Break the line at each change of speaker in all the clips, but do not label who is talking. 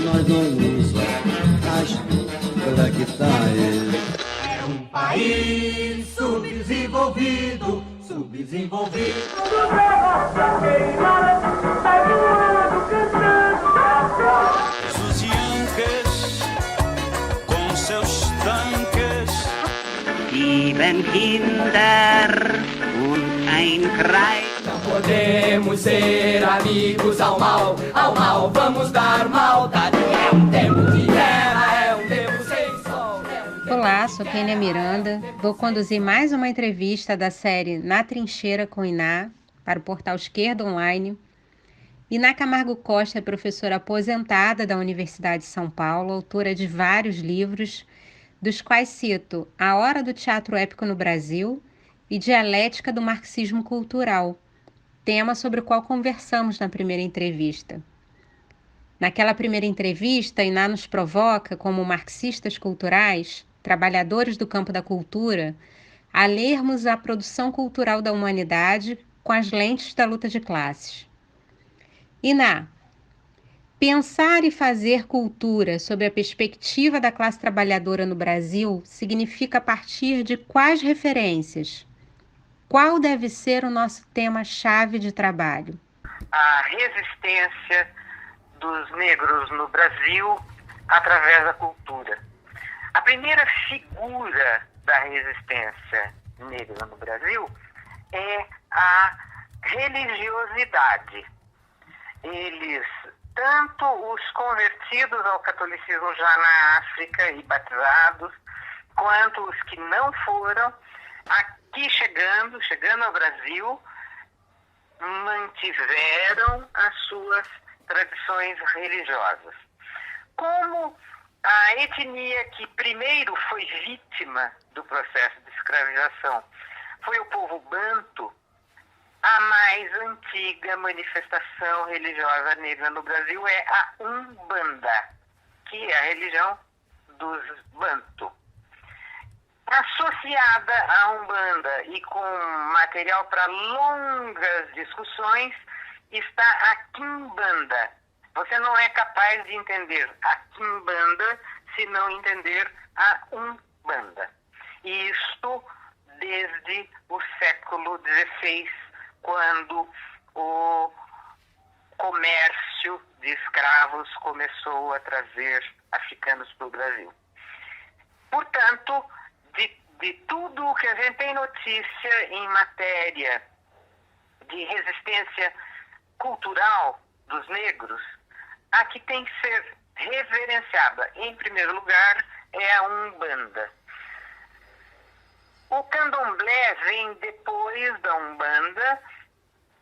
nós não somos pela que tá ele.
É um país subdesenvolvido, subdesenvolvido.
Os Yankes com seus tanques.
Sieben Kinder und ein Kreis.
Não podemos ser amigos ao mal vamos dar maldade. É um tempo de guerra, é um tempo sem sol.
Olá, sou Kênia Miranda. Vou conduzir mais uma entrevista da série Na Trincheira com Iná para o portal Esquerda Online. Iná Camargo Costa é professora aposentada da Universidade de São Paulo, autora de vários livros, dos quais cito A Hora do Teatro Épico no Brasil e Dialética do Marxismo Cultural, tema sobre o qual conversamos na primeira entrevista. Naquela primeira entrevista, Iná nos provoca, como marxistas culturais, trabalhadores do campo da cultura, a lermos a produção cultural da humanidade com as lentes da luta de classes. Iná, pensar e fazer cultura sob a perspectiva da classe trabalhadora no Brasil significa partir de quais referências? Qual deve ser o nosso tema-chave de trabalho?
A resistência dos negros no Brasil através da cultura. A primeira figura da resistência negra no Brasil é a religiosidade. Eles, tanto os convertidos ao catolicismo já na África e batizados, quanto os que não foram, aqui chegando ao Brasil, mantiveram as suas tradições religiosas. Como a etnia que primeiro foi vítima do processo de escravização foi o povo banto, a mais antiga manifestação religiosa negra no Brasil é a Umbanda, que é a religião dos banto. Associada à Umbanda e com material para longas discussões está a Quimbanda. Você não é capaz de entender a Quimbanda se não entender a Umbanda. E isto desde o século XVI, quando o comércio de escravos começou a trazer africanos para o Brasil. Portanto, de tudo o que a gente tem notícia em matéria de resistência cultural dos negros, a que tem que ser reverenciada, em primeiro lugar, é a Umbanda. O candomblé vem depois da Umbanda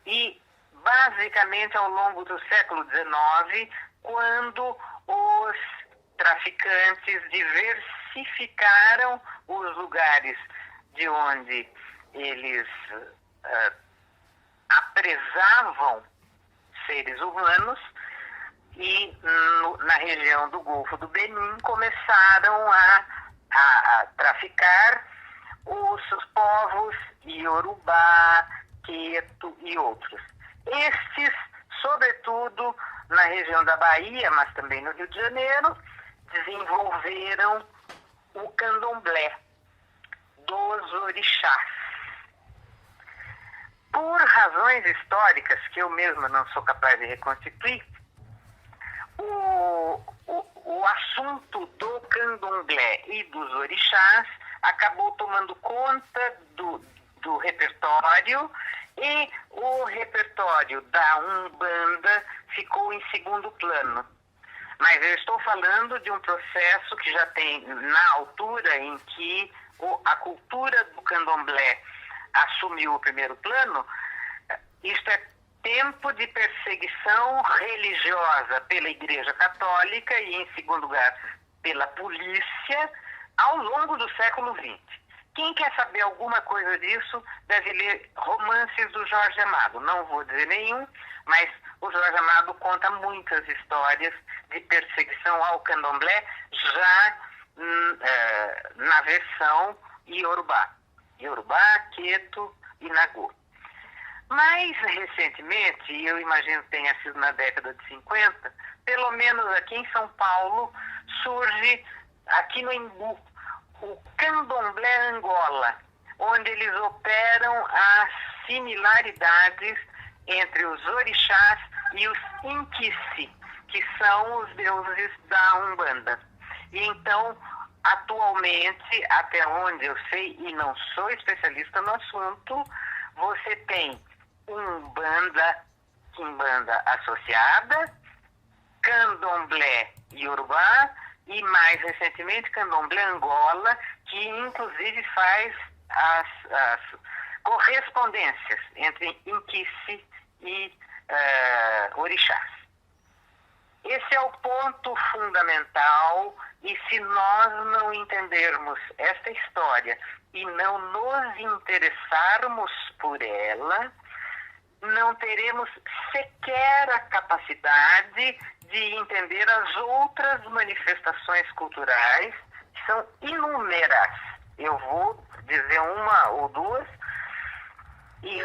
e, basicamente, ao longo do século XIX, quando os traficantes diversificaram os lugares de onde eles apresavam seres humanos e na região do Golfo do Benin começaram a traficar os povos Iorubá, Queto e outros. Estes, sobretudo na região da Bahia, mas também no Rio de Janeiro, desenvolveram o candomblé dos orixás. Por razões históricas que eu mesma não sou capaz de reconstituir, o assunto do candomblé e dos orixás acabou tomando conta do repertório e o repertório da Umbanda ficou em segundo plano. Mas eu estou falando de um processo que já tem, na altura em que a cultura do candomblé assumiu o primeiro plano, isto é tempo de perseguição religiosa pela Igreja Católica e, em segundo lugar, pela polícia, ao longo do século XX. Quem quer saber alguma coisa disso deve ler romances do Jorge Amado. Não vou dizer nenhum, mas o Jorge Amado conta muitas histórias de perseguição ao candomblé já na versão Iorubá, Queto e Nagô. Mais recentemente, e eu imagino que tenha sido na década de 50, pelo menos anos, aqui em São Paulo, surge, aqui no Embu, o Candomblé Angola, onde eles operam as similaridades entre os orixás e os Inquice, que são os deuses da Umbanda. E então, atualmente, até onde eu sei, e não sou especialista no assunto, você tem Umbanda, Quimbanda associada, Candomblé Yorubá e, mais recentemente, Candomblé Angola, que inclusive faz as correspondências entre Inquice e orixás. Esse é o ponto fundamental, e se nós não entendermos esta história e não nos interessarmos por ela, não teremos sequer a capacidade de entender as outras manifestações culturais, que são inúmeras. Eu vou dizer uma ou duas, e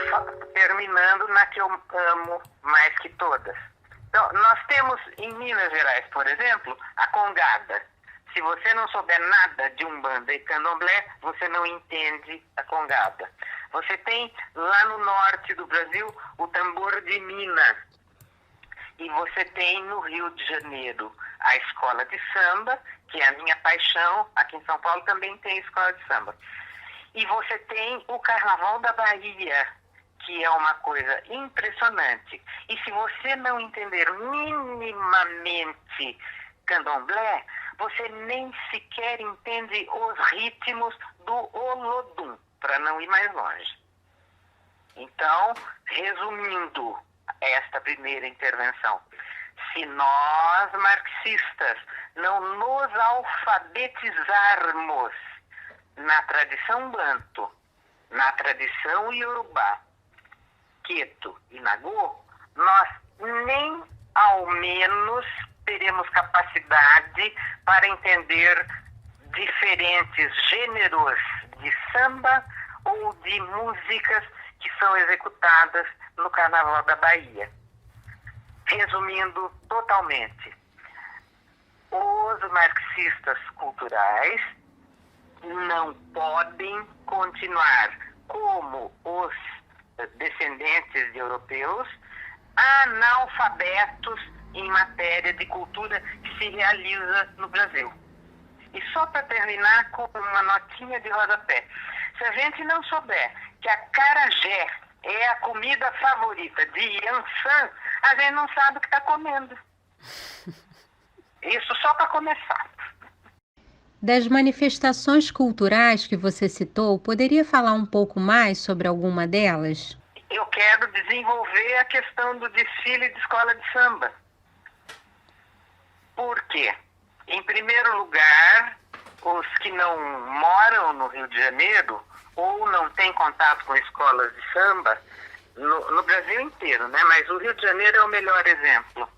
terminando na que eu amo mais que todas. Então, nós temos em Minas Gerais, por exemplo, a congada. Se você não souber nada de Umbanda e Candomblé, você não entende a congada. Você tem lá no norte do Brasil o tambor de Minas. E você tem no Rio de Janeiro a escola de samba, que é a minha paixão. Aqui em São Paulo também tem escola de samba. E você tem o Carnaval da Bahia, que é uma coisa impressionante. E se você não entender minimamente Candomblé, você nem sequer entende os ritmos do Olodum, para não ir mais longe. Então, resumindo esta primeira intervenção, se nós, marxistas, não nos alfabetizarmos na tradição banto, na tradição iorubá, queto e nagô, nós nem ao menos teremos capacidade para entender diferentes gêneros de samba ou de músicas que são executadas no Carnaval da Bahia. Resumindo totalmente, os marxistas culturais não podem continuar como os descendentes de europeus, analfabetos em matéria de cultura que se realiza no Brasil. E só para terminar com uma notinha de rodapé. Se a gente não souber que a acarajé é a comida favorita de Yansan, a gente não sabe o que está comendo. Isso só para começar.
Das manifestações culturais que você citou, poderia falar um pouco mais sobre alguma delas?
Eu quero desenvolver a questão do desfile de escola de samba. Por quê? Em primeiro lugar, os que não moram no Rio de Janeiro ou não têm contato com escolas de samba, no Brasil inteiro, né? Mas o Rio de Janeiro é o melhor exemplo.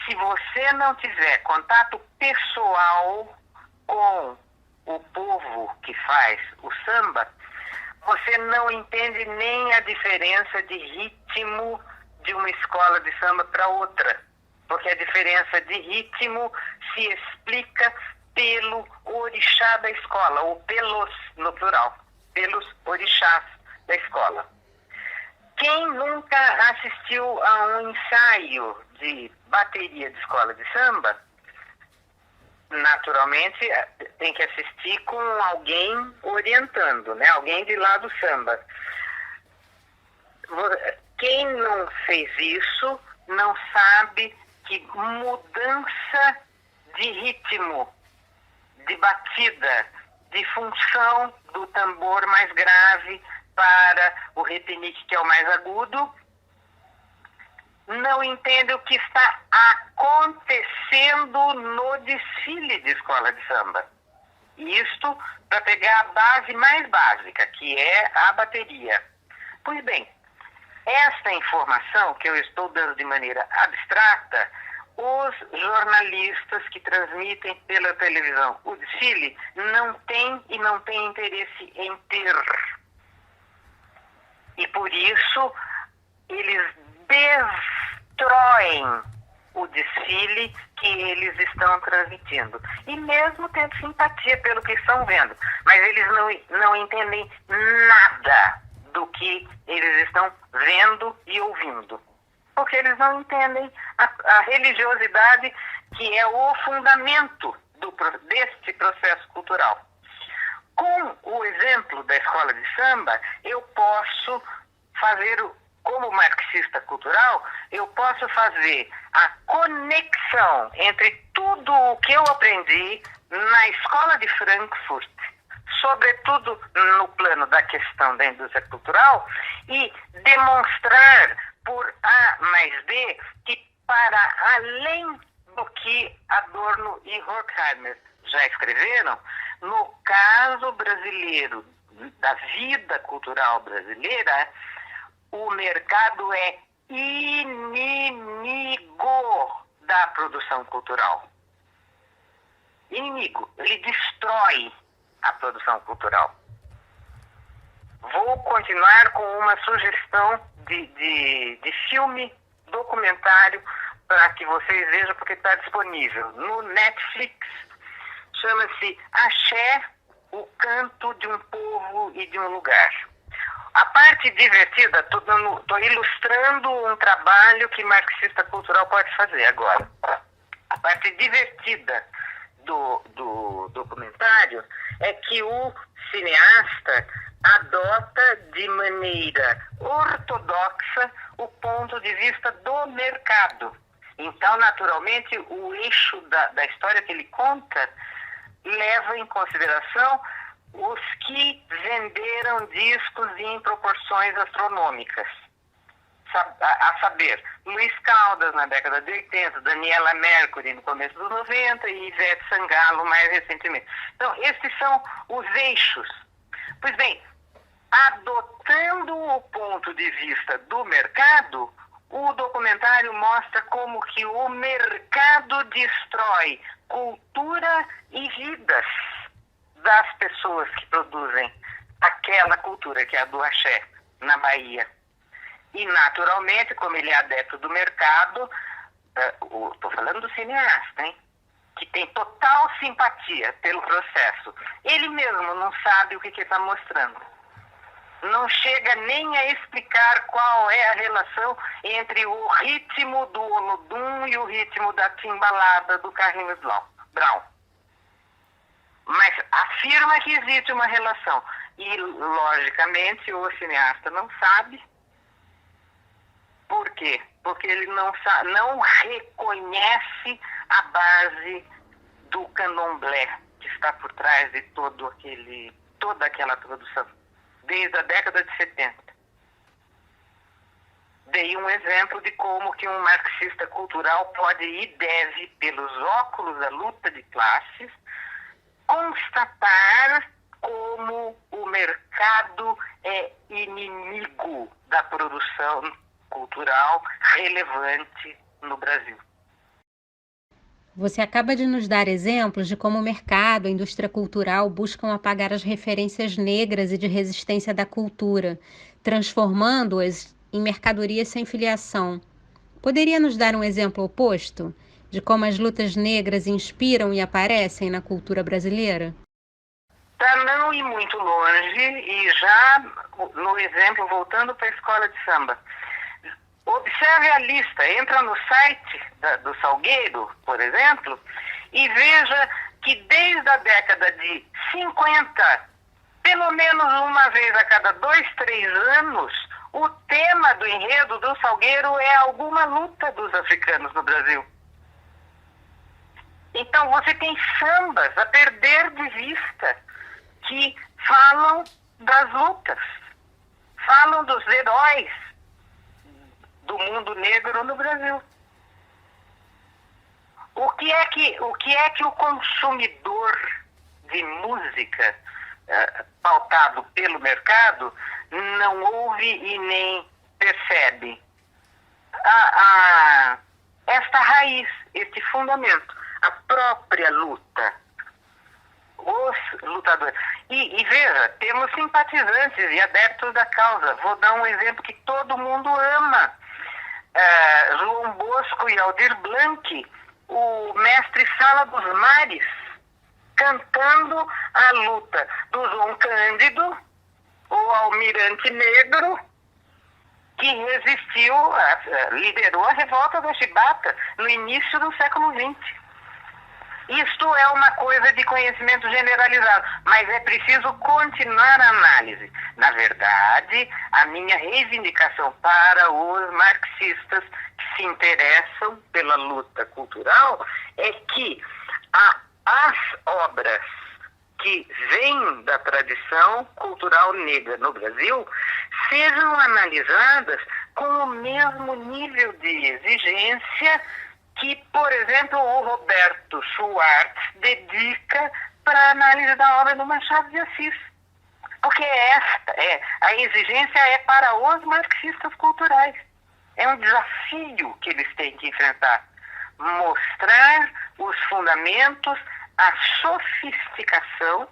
Se você não tiver contato pessoal com o povo que faz o samba, você não entende nem a diferença de ritmo de uma escola de samba para outra. Porque a diferença de ritmo se explica pelo orixá da escola, ou pelos, no plural, pelos orixás da escola. Quem nunca assistiu a um ensaio de bateria de escola de samba, naturalmente tem que assistir com alguém orientando, né? Alguém de lá do samba. Quem não fez isso não sabe que mudança de ritmo, de batida, de função do tambor mais grave para o repinique, que é o mais agudo, não entende o que está acontecendo no desfile de escola de samba. Isto para pegar a base mais básica, que é a bateria. Pois bem, esta informação que eu estou dando de maneira abstrata, os jornalistas que transmitem pela televisão o desfile não têm e não têm interesse em ter. E por isso eles destroem o desfile que eles estão transmitindo. E mesmo tendo simpatia pelo que estão vendo. Mas eles não entendem nada do que eles estão vendo e ouvindo. Porque eles não entendem a religiosidade, que é o fundamento deste processo cultural. Com o exemplo da escola de samba, eu posso fazer, como marxista cultural, eu posso fazer a conexão entre tudo o que eu aprendi na escola de Frankfurt, sobretudo no plano da questão da indústria cultural, e demonstrar por A mais B que, para além do que Adorno e Horkheimer já escreveram, no caso brasileiro, da vida cultural brasileira, o mercado é inimigo da produção cultural. Inimigo. Ele destrói a produção cultural. Vou continuar com uma sugestão de filme documentário para que vocês vejam, porque está disponível no Netflix. Chama-se Axé, o canto de um povo e de um lugar. A parte divertida, estou ilustrando um trabalho que marxista cultural pode fazer agora. A parte divertida do documentário é que o cineasta adota de maneira ortodoxa o ponto de vista do mercado. Então, naturalmente, o eixo da história que ele conta leva em consideração os que venderam discos em proporções astronômicas. A saber, Luiz Caldas na década de 80, Daniela Mercury no começo dos 90 e Ivete Sangalo mais recentemente. Então, esses são os eixos. Pois bem, adotando o ponto de vista do mercado, o documentário mostra como que o mercado destrói cultura e vidas das pessoas que produzem aquela cultura, que é a do axé, na Bahia. E, naturalmente, como ele é adepto do mercado, estou falando do cineasta, hein? Que tem total simpatia pelo processo. Ele mesmo não sabe o que está mostrando. Não chega nem a explicar qual é a relação entre o ritmo do Olodum e o ritmo da timbalada do Carlinhos Brown. Mas afirma que existe uma relação. E, logicamente, o cineasta não sabe. Por quê? Porque ele não reconhece a base do candomblé que está por trás de toda aquela produção, desde a década de 70. Dei um exemplo de como que um marxista cultural pode e deve, pelos óculos da luta de classes, constatar como o mercado é inimigo da produção cultural relevante no Brasil.
Você acaba de nos dar exemplos de como o mercado, a indústria cultural buscam apagar as referências negras e de resistência da cultura, transformando-as em mercadorias sem filiação. Poderia nos dar um exemplo oposto de como as lutas negras inspiram e aparecem na cultura brasileira?
Para não ir muito longe, e já no exemplo, voltando para a escola de samba, observe a lista, entra no site do Salgueiro, por exemplo, e veja que desde a década de 50, pelo menos uma vez a cada 2, 3 anos, o tema do enredo do Salgueiro é alguma luta dos africanos no Brasil. Então você tem sambas a perder de vista que falam das lutas, falam dos heróis do mundo negro no Brasil. O que é que o consumidor de música pautado pelo mercado não ouve e nem percebe? Esta raiz, este fundamento, a própria luta, os lutadores. E veja, temos simpatizantes e adeptos da causa. Vou dar um exemplo que todo mundo ama. João Bosco e Aldir Blanc, o mestre Sala dos Mares, cantando a luta do João Cândido, o almirante negro, que resistiu, liderou a revolta da Chibata no início do século XX. Isto é uma coisa de conhecimento generalizado, mas é preciso continuar a análise. Na verdade, a minha reivindicação para os marxistas que se interessam pela luta cultural é que as obras que vêm da tradição cultural negra no Brasil sejam analisadas com o mesmo nível de exigência que, por exemplo, o Roberto Schwartz dedica para a análise da obra do Machado de Assis. Porque a exigência é para os marxistas culturais. É um desafio que eles têm que enfrentar. Mostrar os fundamentos, a sofisticação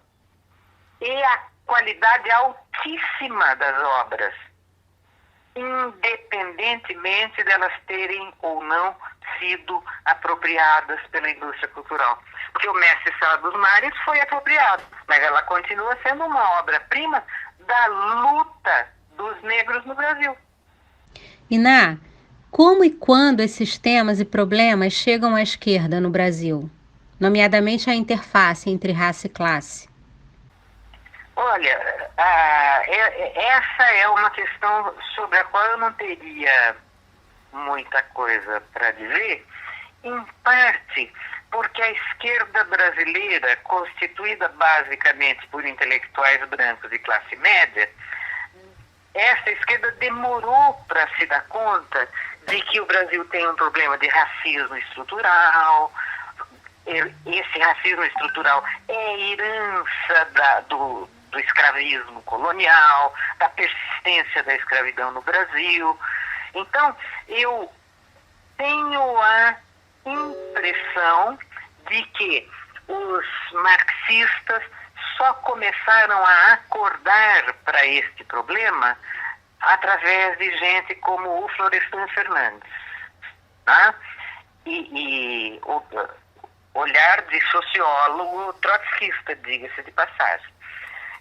e a qualidade altíssima das obras, independentemente delas terem ou não sido apropriadas pela indústria cultural. Porque o Mestre Sala dos Mares foi apropriado, mas ela continua sendo uma obra-prima da luta dos negros no Brasil.
Iná, como e quando esses temas e problemas chegam à esquerda no Brasil? Nomeadamente a interface entre raça e classe.
Olha, essa é uma questão sobre a qual eu não teria muita coisa para dizer, em parte porque a esquerda brasileira, constituída basicamente por intelectuais brancos de classe média, essa esquerda demorou para se dar conta de que o Brasil tem um problema de racismo estrutural. Esse racismo estrutural é herança do escravismo colonial, da persistência da escravidão no Brasil. Então, eu tenho a impressão de que os marxistas só começaram a acordar para este problema através de gente como o Florestan Fernandes, tá? E olhar de sociólogo trotskista, diga-se de passagem.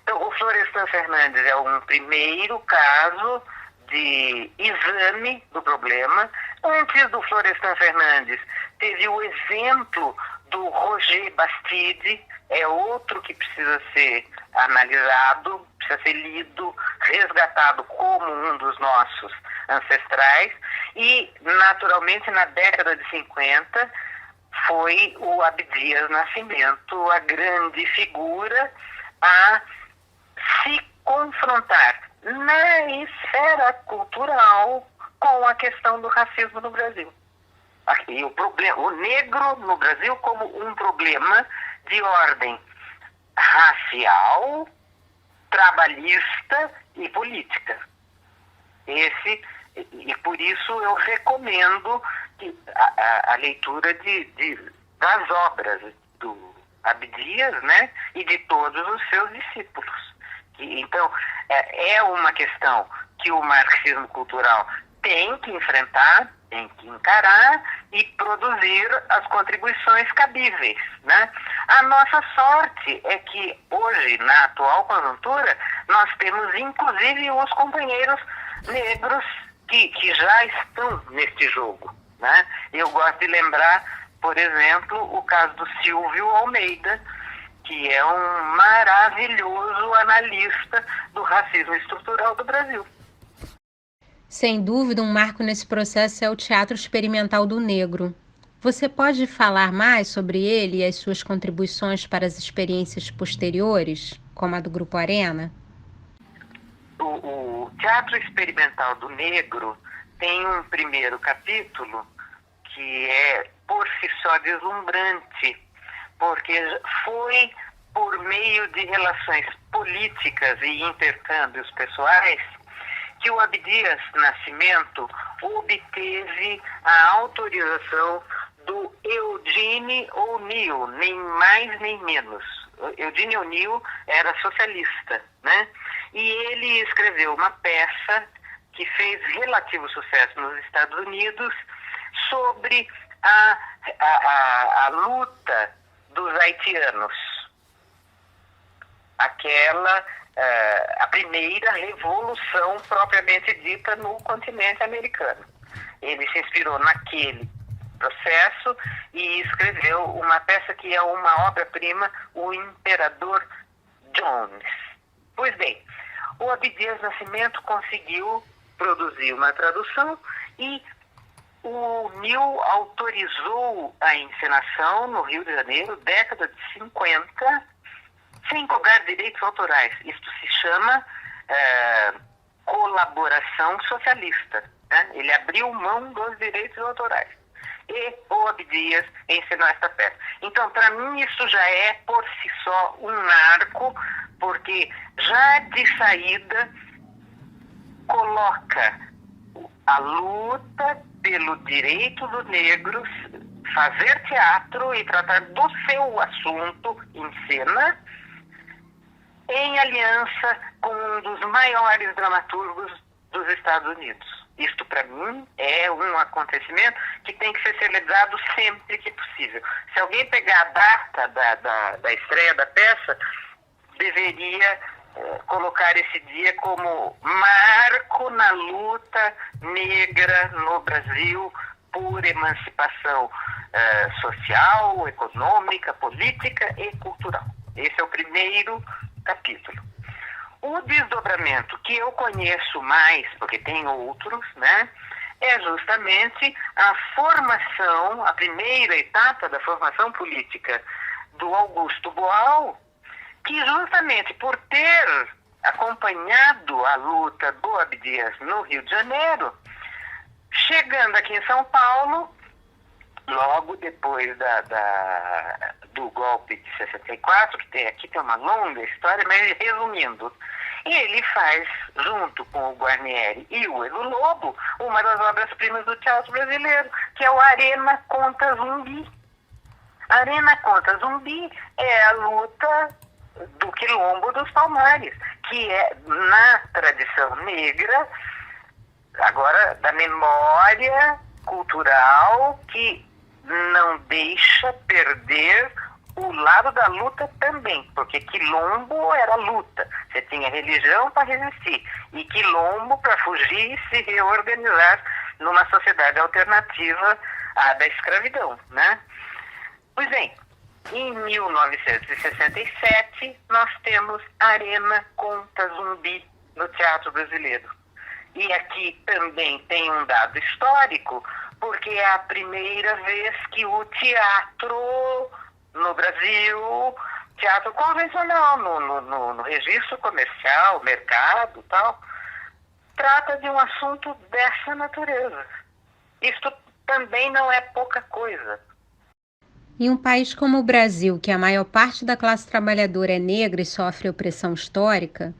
Então, o Florestan Fernandes é um primeiro caso de exame do problema. Antes do Florestan Fernandes, teve o exemplo do Roger Bastide, é outro que precisa ser analisado, precisa ser lido, resgatado como um dos nossos ancestrais. E, naturalmente, na década de 50, foi o Abdias Nascimento, a grande figura a se confrontar na esfera cultural com a questão do racismo no Brasil. Aqui, o negro no Brasil como um problema de ordem racial, trabalhista e política. E por isso eu recomendo a leitura das obras do Abdias, né, e de todos os seus discípulos. Então, é uma questão que o marxismo cultural tem que enfrentar, tem que encarar e produzir as contribuições cabíveis, né? A nossa sorte é que hoje, na atual conjuntura, nós temos inclusive os companheiros negros que já estão neste jogo, né? Eu gosto de lembrar, por exemplo, o caso do Silvio Almeida, que é um maravilhoso analista do racismo estrutural do Brasil.
Sem dúvida, um marco nesse processo é o Teatro Experimental do Negro. Você pode falar mais sobre ele e as suas contribuições para as experiências posteriores, como a do Grupo Arena?
O Teatro Experimental do Negro tem um primeiro capítulo que é, por si só, deslumbrante, porque foi por meio de relações políticas e intercâmbios pessoais que o Abdias Nascimento obteve a autorização do Eugene O'Neill, nem mais nem menos. Eugene O'Neill era socialista, né? E ele escreveu uma peça que fez relativo sucesso nos Estados Unidos sobre a luta dos haitianos. A primeira revolução propriamente dita no continente americano. Ele se inspirou naquele processo e escreveu uma peça que é uma obra-prima, O Imperador Jones. Pois bem, o Abdias Nascimento conseguiu produzir uma tradução e o Nil autorizou a encenação no Rio de Janeiro, década de 50, sem cobrar direitos autorais. Isto se chama colaboração socialista, né? Ele abriu mão dos direitos autorais. E o Abdias ensinou esta peça. Então, para mim, isso já é, por si só, um marco, porque já de saída coloca a luta pelo direito dos negros, fazer teatro e tratar do seu assunto em cena, em aliança com um dos maiores dramaturgos dos Estados Unidos. Isto, para mim, é um acontecimento que tem que ser celebrado sempre que possível. Se alguém pegar a data da estreia da peça, deveria colocar esse dia como marco na luta negra no Brasil por emancipação social, econômica, política e cultural. Esse é o primeiro capítulo. O desdobramento que eu conheço mais, porque tem outros, né, é justamente a formação, a primeira etapa da formação política do Augusto Boal, que justamente por ter acompanhado a luta do Abdias no Rio de Janeiro, chegando aqui em São Paulo, logo depois do golpe de 64, que aqui tem uma longa história, mas resumindo, ele faz, junto com o Guarnieri e o Edu Lobo, uma das obras-primas do teatro brasileiro, que é o Arena contra Zumbi. Arena contra Zumbi é a luta do Quilombo dos Palmares, que é, na tradição negra, agora da memória cultural, que não deixa perder o lado da luta também, porque Quilombo era luta, você tinha religião para resistir, e Quilombo para fugir e se reorganizar numa sociedade alternativa à da escravidão, né? Pois bem, em 1967, nós temos Arena contra Zumbi no teatro brasileiro. E aqui também tem um dado histórico, porque é a primeira vez que o teatro no Brasil, teatro convencional, no registro comercial, mercado e tal, trata de um assunto dessa natureza. Isto também não é pouca coisa.
Em um país como o Brasil, que a maior parte da classe trabalhadora é negra e sofre opressão histórica,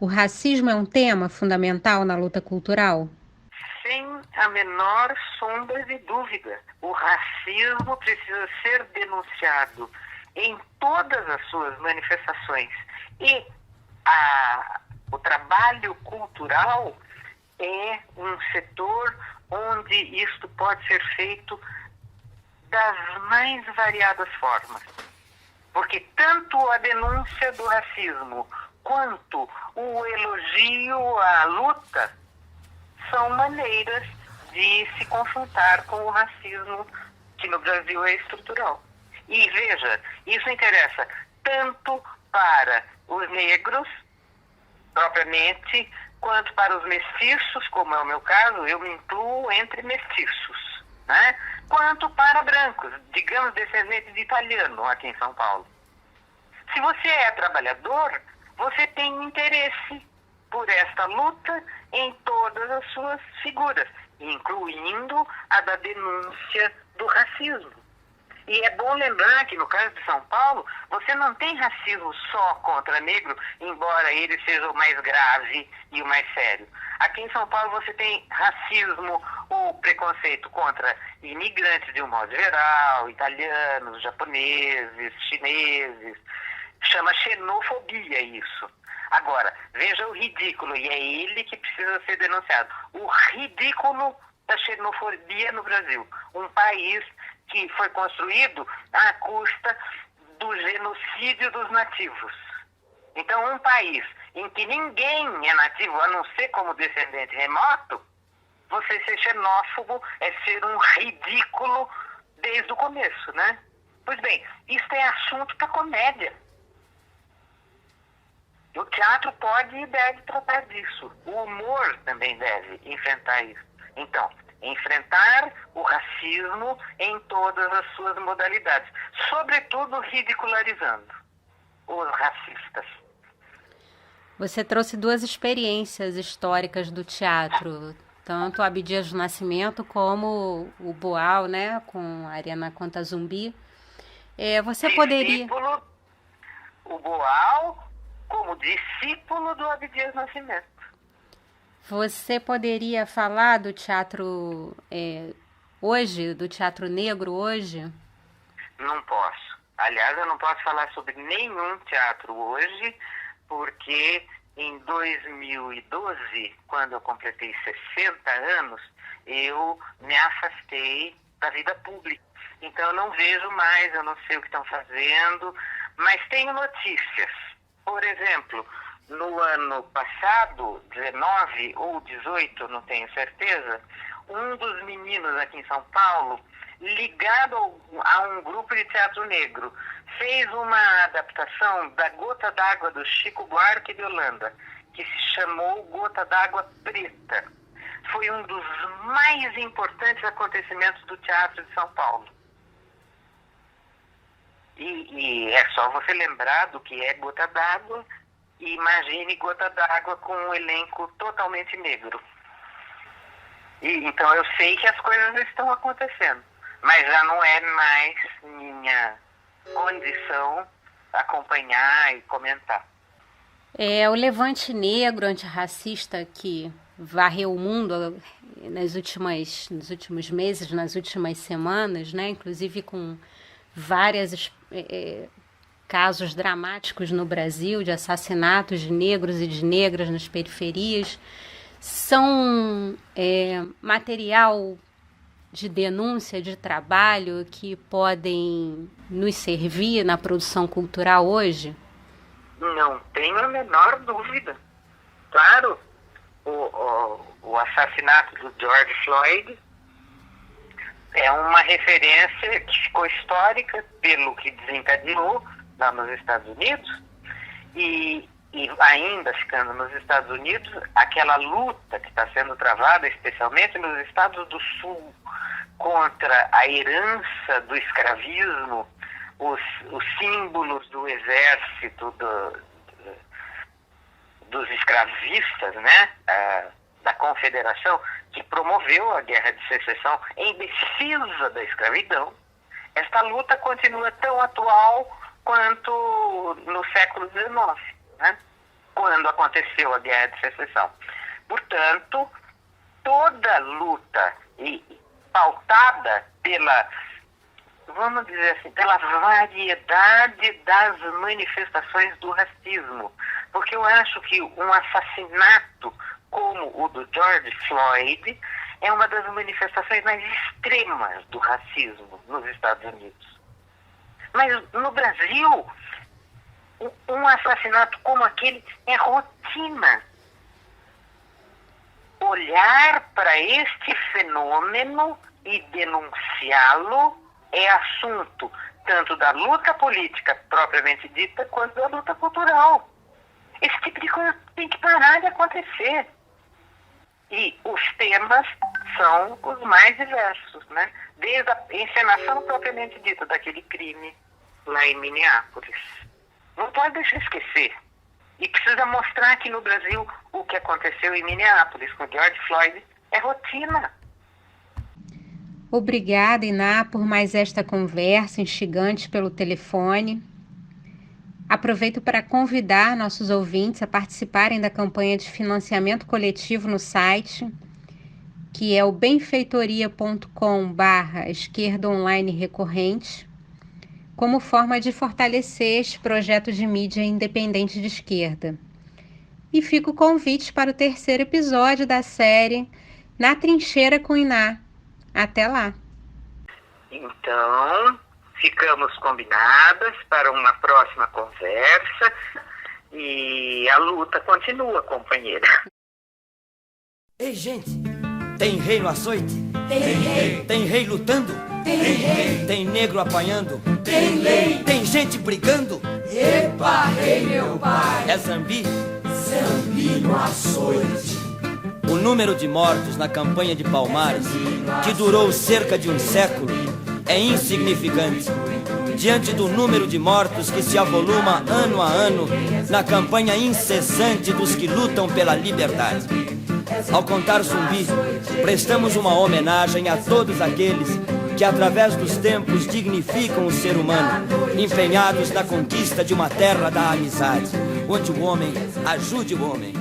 o racismo é um tema fundamental na luta cultural?
Sem a menor sombra de dúvida. O racismo precisa ser denunciado em todas as suas manifestações. E o trabalho cultural é um setor onde isto pode ser feito das mais variadas formas. Porque tanto a denúncia do racismo quanto o elogio à luta são maneiras de se confrontar com o racismo, que no Brasil é estrutural. E veja, isso interessa tanto para os negros, propriamente, quanto para os mestiços, como é o meu caso, eu me incluo entre mestiços, né? Quanto para brancos, digamos descendentes de italiano aqui em São Paulo. Se você é trabalhador, você tem interesse por esta luta em todas as suas figuras, incluindo a da denúncia do racismo. E é bom lembrar que no caso de São Paulo, você não tem racismo só contra negro, embora ele seja o mais grave e o mais sério. Aqui em São Paulo você tem racismo ou preconceito contra imigrantes de um modo geral, italianos, japoneses, chineses. Chama xenofobia isso. Agora, Veja o ridículo, e é ele que precisa ser denunciado. O ridículo da xenofobia no Brasil. Um país que foi construído à custa do genocídio dos nativos. Então, um país em que ninguém é nativo, a não ser como descendente remoto, você ser xenófobo é ser um ridículo desde o começo, né? Pois bem, isso é assunto para comédia. O teatro pode e deve tratar disso. O humor também deve enfrentar isso. Então, enfrentar o racismo em todas as suas modalidades, sobretudo ridicularizando os racistas.
Você trouxe 2 experiências históricas do teatro, tanto Abdias do Nascimento como o Boal, né, com a Arena Conta Zumbi. Você poderia...
O Boal como discípulo do Abdias Nascimento.
Você poderia falar do teatro hoje, do teatro negro hoje?
Não posso. Aliás, eu não posso falar sobre nenhum teatro hoje, porque em 2012, quando eu completei 60 anos, eu me afastei da vida pública. Então eu não vejo mais, eu não sei o que estão fazendo, mas tenho notícias. Por exemplo, no ano passado, 19 ou 18, não tenho certeza, um dos meninos aqui em São Paulo, ligado a um grupo de teatro negro, fez uma adaptação da Gota d'Água do Chico Buarque de Holanda, que se chamou Gota d'Água Preta. Foi um dos mais importantes acontecimentos do teatro de São Paulo. E é só você lembrar do que é Gota d'Água e imagine Gota d'Água com um elenco totalmente negro. Então eu sei que as coisas estão acontecendo, mas já não é mais minha condição acompanhar e comentar.
O levante negro antirracista que varreu o mundo nos últimos meses, nas últimas semanas, né? Inclusive com vários casos dramáticos no Brasil de assassinatos de negros e de negras nas periferias, são material de denúncia, de trabalho que podem nos servir na produção cultural hoje?
Não tenho a menor dúvida. Claro, o assassinato do George Floyd é uma referência que ficou histórica pelo que desencadeou lá nos Estados Unidos e ainda ficando nos Estados Unidos, aquela luta que está sendo travada, especialmente nos Estados do Sul, contra a herança do escravismo, os símbolos do exército dos escravistas, né, da Confederação, que promoveu a Guerra de Secessão em defesa da escravidão. Esta luta continua tão atual quanto no século XIX, né, quando aconteceu a Guerra de Secessão. Portanto, toda luta pautada pela, vamos dizer assim, pela variedade das manifestações do racismo. Porque eu acho que um assassinato como o do George Floyd é uma das manifestações mais extremas do racismo nos Estados Unidos. Mas no Brasil, um assassinato como aquele é rotina. Olhar para este fenômeno e denunciá-lo é assunto tanto da luta política propriamente dita, quanto da luta cultural. Esse tipo de coisa tem que parar de acontecer. E os temas são os mais diversos, né? Desde a encenação propriamente dita daquele crime lá em Minneapolis. Não pode deixar esquecer. E precisa mostrar que no Brasil o que aconteceu em Minneapolis com George Floyd é rotina.
Obrigada, Iná, por mais esta conversa instigante pelo telefone. Aproveito para convidar nossos ouvintes a participarem da campanha de financiamento coletivo no site, que é o benfeitoria.com/esquerda online recorrente, como forma de fortalecer este projeto de mídia independente de esquerda. E fica o convite para o 3º episódio da série Na Trincheira com Iná. Até lá!
Então, ficamos combinadas para uma próxima conversa e a luta continua, companheira.
Ei, gente, tem rei no açoite? Tem rei. Tem rei lutando? Tem rei. Tem negro apanhando? Tem lei. Tem gente brigando? Epa, rei meu pai. É Zambi? Zambi no açoite. O número de mortos na campanha de Palmares, que durou cerca de um século, é insignificante diante do número de mortos que se avoluma ano a ano na campanha incessante dos que lutam pela liberdade. Ao contar Zumbi, prestamos uma homenagem a todos aqueles que, através dos tempos, dignificam o ser humano, empenhados na conquista de uma terra da amizade, onde o homem ajude o homem.